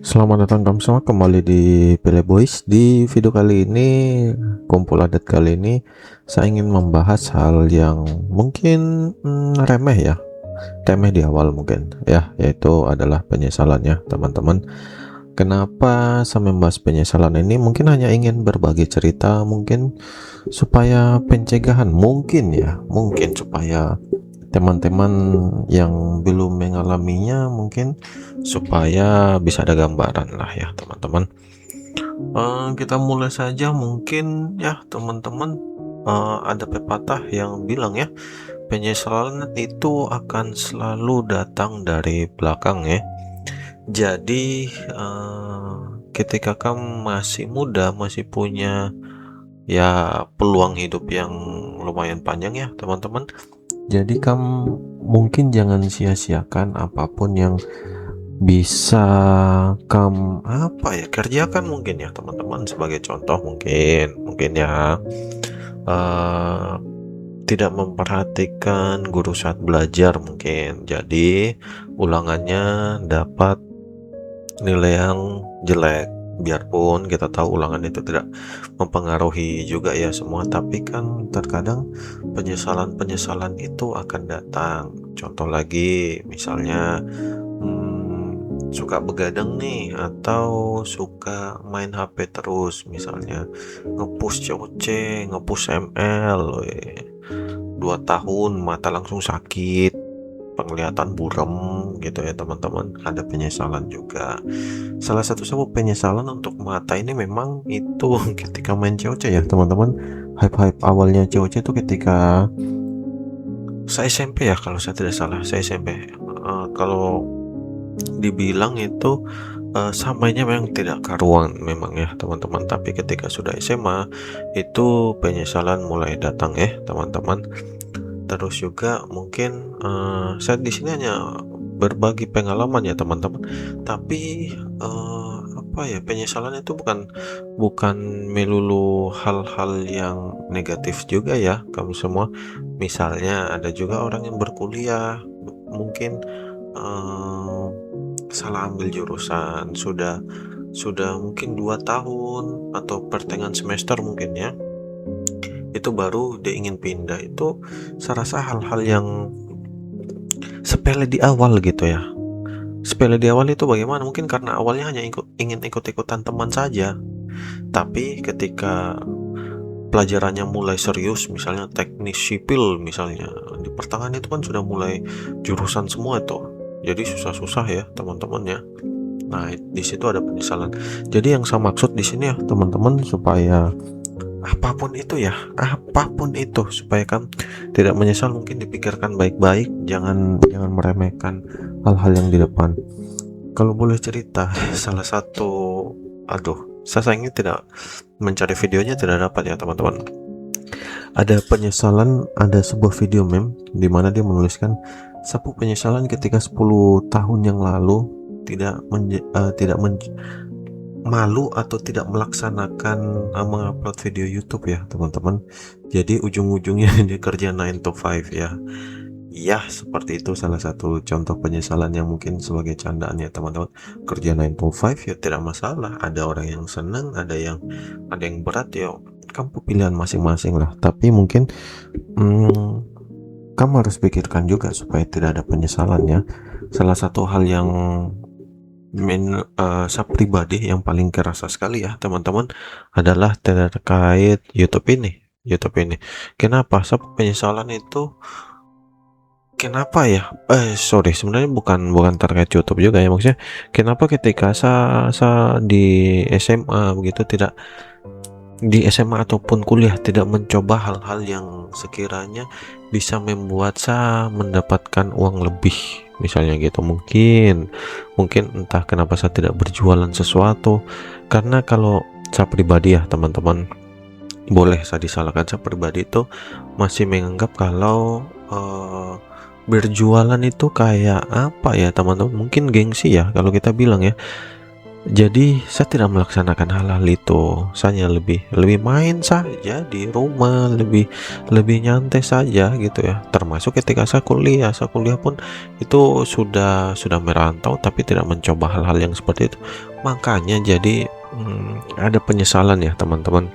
Selamat datang kamu semua kembali di Pele Boys. Di video kali ini, kumpul adat kali ini, saya ingin membahas hal yang mungkin remeh ya, remeh di awal mungkin ya, yaitu adalah penyesalan ya teman-teman. Kenapa saya membahas penyesalan ini? Mungkin hanya ingin berbagi cerita, mungkin supaya pencegahan, mungkin ya, mungkin supaya teman-teman yang belum mengalaminya mungkin supaya bisa ada gambaran lah ya teman-teman. Kita mulai saja mungkin ya teman-teman. Ada pepatah yang bilang ya, penyesalan itu akan selalu datang dari belakang ya. Jadi ketika kamu masih muda, masih punya ya peluang hidup yang lumayan panjang ya teman-teman, jadi kamu mungkin jangan sia-siakan apapun yang bisa kamu kerjakan mungkin ya teman-teman. Sebagai contoh mungkin ya, eh, tidak memperhatikan guru saat belajar mungkin, jadi ulangannya dapat nilai yang jelek. Biarpun kita tahu ulangan itu tidak mempengaruhi juga ya semua, tapi kan terkadang penyesalan-penyesalan itu akan datang. Contoh lagi misalnya, suka begadang nih atau suka main HP terus, misalnya ngepush COC, ngepush ML, 2 tahun mata langsung sakit, penglihatan buram gitu ya teman-teman. Ada penyesalan juga. Salah satu sebab penyesalan untuk mata ini memang itu ketika main COC ya teman-teman. Hype-hype awalnya COC itu ketika saya SMP ya, kalau saya tidak salah, saya SMP. Kalau dibilang itu samanya memang tidak karuan memang ya teman-teman, tapi ketika sudah SMA itu penyesalan mulai datang ya teman-teman. Terus juga mungkin saya di sini hanya berbagi pengalaman ya teman-teman, tapi apa ya, penyesalan itu bukan melulu hal-hal yang negatif juga ya kamu semua. Misalnya ada juga orang yang berkuliah, mungkin eh, salah ambil jurusan, sudah mungkin 2 tahun atau pertengahan semester mungkin ya, itu baru dia ingin pindah. Itu saya rasa hal-hal yang sepele di awal gitu ya. Sepele di awal itu bagaimana? Mungkin karena awalnya hanya ingin ikut-ikutan teman saja. Tapi ketika pelajarannya mulai serius, misalnya teknik sipil misalnya, di pertengahan itu kan sudah mulai jurusan semua itu. Jadi susah-susah ya teman-teman ya. Nah, di situ ada penyesalan. Jadi yang saya maksud di sini ya teman-teman, supaya apapun itu supaya kamu tidak menyesal, mungkin dipikirkan baik-baik, jangan jangan meremehkan hal-hal yang di depan. Kalau boleh cerita, salah satu, saya sayangnya tidak mencari videonya, tidak dapat ya teman-teman. Ada penyesalan, ada sebuah video meme di mana dia menuliskan sapu penyesalan ketika 10 tahun yang lalu tidak malu atau tidak melaksanakan mengupload video YouTube ya teman-teman. Jadi ujung-ujungnya dia kerja 9 to 5 ya. Ya, seperti itu salah satu contoh penyesalan yang mungkin sebagai candaan ya teman-teman. Kerja 9 to 5 ya tidak masalah. Ada orang yang senang, ada yang berat ya. Kamu pilihan masing-masing lah. Tapi mungkin kamu harus pikirkan juga supaya tidak ada penyesalan ya. Salah satu hal yang saya pribadi yang paling kerasa sekali ya teman-teman adalah terkait YouTube ini. Kenapa saya penyesalan itu? Kenapa ya? Sorry, sebenarnya bukan terkait YouTube juga ya, maksudnya kenapa ketika saya di SMA begitu, tidak di SMA ataupun kuliah, tidak mencoba hal-hal yang sekiranya bisa membuat saya mendapatkan uang lebih, misalnya gitu. Mungkin entah kenapa saya tidak berjualan sesuatu. Karena kalau saya pribadi ya teman-teman, boleh saya disalahkan, saya pribadi itu masih menganggap kalau berjualan itu kayak apa ya teman-teman, mungkin gengsi ya kalau kita bilang ya. Jadi saya tidak melaksanakan hal-hal itu. Saya lebih lebih main saja di rumah, lebih lebih nyantai saja gitu ya. Termasuk ketika saya kuliah pun itu sudah merantau tapi tidak mencoba hal-hal yang seperti itu. Makanya jadi ada penyesalan ya teman-teman.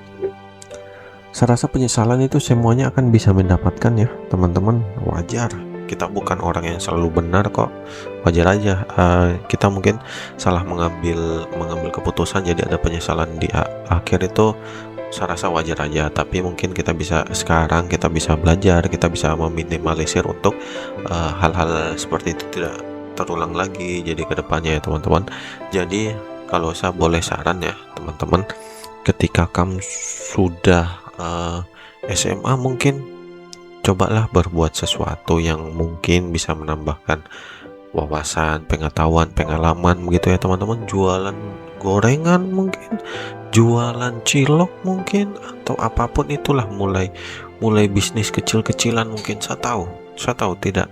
Saya rasa penyesalan itu semuanya akan bisa mendapatkan ya teman-teman, wajar. Kita bukan orang yang selalu benar kok, wajar aja. Kita mungkin salah mengambil mengambil keputusan jadi ada penyesalan di akhir itu. Saya rasa wajar aja, tapi mungkin sekarang kita bisa belajar, kita bisa meminimalisir untuk hal-hal seperti itu tidak terulang lagi jadi kedepannya ya teman-teman. Jadi kalau saya boleh saran ya teman-teman, ketika kamu sudah SMA, mungkin cobalah berbuat sesuatu yang mungkin bisa menambahkan wawasan, pengetahuan, pengalaman begitu ya teman-teman. Jualan gorengan mungkin, jualan cilok mungkin, atau apapun itulah, mulai mulai bisnis kecil-kecilan mungkin. Saya tahu tidak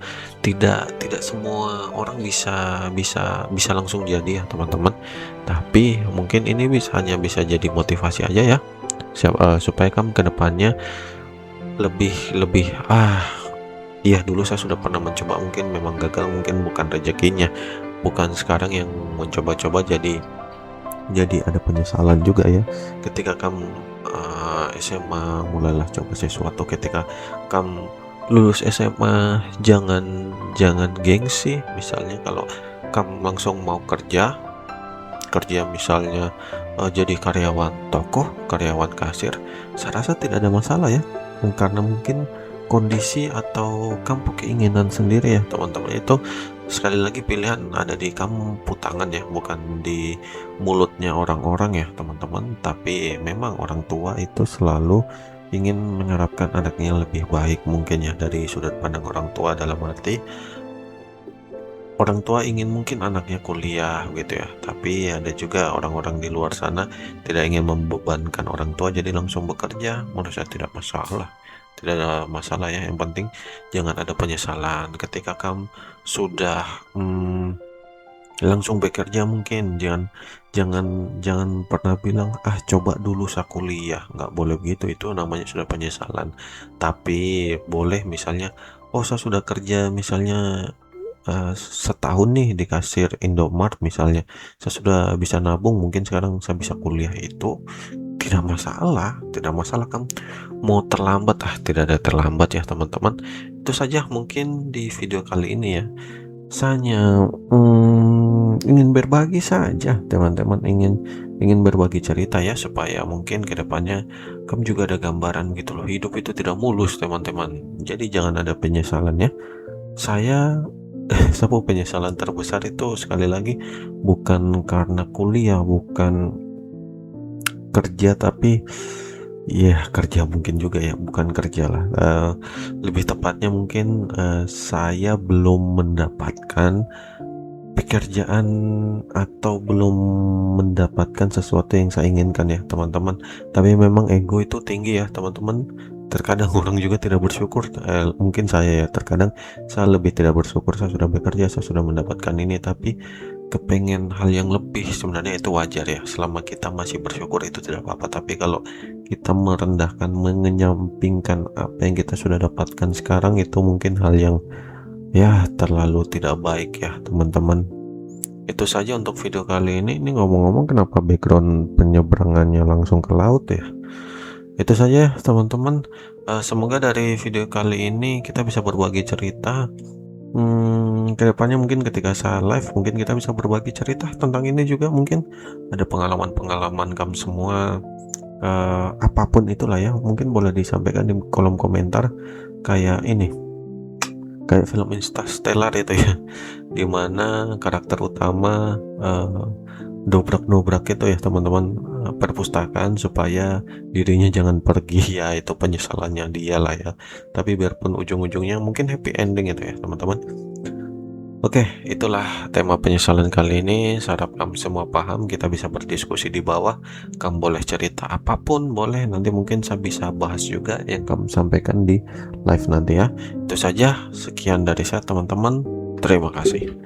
semua orang bisa langsung jadi ya teman-teman, tapi mungkin ini hanya bisa jadi motivasi aja ya, supaya kamu kedepannya lebih lebih iya, dulu saya sudah pernah mencoba, mungkin memang gagal, mungkin bukan rezekinya, bukan sekarang yang mencoba-coba jadi ada penyesalan juga ya. Ketika kamu SMA mulailah coba sesuatu, ketika kamu lulus SMA jangan jangan gengsi. Misalnya kalau kamu langsung mau kerja kerja misalnya jadi karyawan toko, karyawan kasir, saya rasa tidak ada masalah ya. Karena mungkin kondisi atau kamu keinginan sendiri ya teman-teman. Itu sekali lagi pilihan ada di kamu tangan ya, bukan di mulutnya orang-orang ya teman-teman. Tapi memang orang tua itu selalu ingin mengharapkan anaknya lebih baik mungkin ya, dari sudut pandang orang tua, dalam arti orang tua ingin mungkin anaknya kuliah gitu ya, tapi ada juga orang-orang di luar sana tidak ingin membebankan orang tua jadi langsung bekerja. Menurut saya tidak ada masalah ya, yang penting jangan ada penyesalan ketika kamu sudah langsung bekerja. Mungkin jangan jangan jangan pernah bilang coba dulu saya kuliah, nggak boleh begitu, itu namanya sudah penyesalan. Tapi boleh misalnya, saya sudah kerja misalnya setahun nih di kasir Indomart misalnya, saya sudah bisa nabung, mungkin sekarang saya bisa kuliah. Itu tidak masalah kamu mau terlambat, tidak ada terlambat ya teman-teman. Itu saja mungkin di video kali ini ya. Saya hanya ingin berbagi saja teman-teman, ingin berbagi cerita ya, supaya mungkin kedepannya kamu juga ada gambaran gitu loh. Hidup itu tidak mulus teman-teman, jadi jangan ada penyesalan ya. Saya sebuah penyesalan terbesar itu sekali lagi bukan karena kuliah, bukan kerja, tapi ya kerja mungkin juga ya, bukan kerja lah. Lebih tepatnya mungkin saya belum mendapatkan pekerjaan atau belum mendapatkan sesuatu yang saya inginkan ya teman-teman. Tapi memang ego itu tinggi ya teman-teman. Terkadang orang juga tidak bersyukur. Mungkin saya ya, terkadang saya lebih tidak bersyukur. Saya sudah bekerja, saya sudah mendapatkan ini, tapi kepengen hal yang lebih. Sebenarnya itu wajar ya, selama kita masih bersyukur itu tidak apa-apa. Tapi kalau kita merendahkan, mengenyampingkan apa yang kita sudah dapatkan sekarang, itu mungkin hal yang ya terlalu tidak baik ya teman-teman. Itu saja untuk video kali ini. Ini ngomong-ngomong, kenapa background penyeberangannya langsung ke laut ya? Itu saja teman-teman. Semoga dari video kali ini kita bisa berbagi cerita. Kedepannya mungkin ketika saya live, mungkin kita bisa berbagi cerita tentang ini juga. Mungkin ada pengalaman-pengalaman kamu semua, apapun itulah ya, mungkin boleh disampaikan di kolom komentar. Kayak ini, kayak film Interstellar itu ya, dimana karakter utama dobrak-dobrak itu ya teman-teman, perpustakaan supaya dirinya jangan pergi. Ya itu penyesalannya dia lah ya, tapi biarpun ujung-ujungnya mungkin happy ending itu ya teman-teman. Oke, itulah tema penyesalan kali ini. Saya harap kamu semua paham. Kita bisa berdiskusi di bawah. Kamu boleh cerita apapun, boleh. Nanti mungkin saya bisa bahas juga yang kamu sampaikan di live nanti ya. Itu saja, sekian dari saya teman-teman. Terima kasih.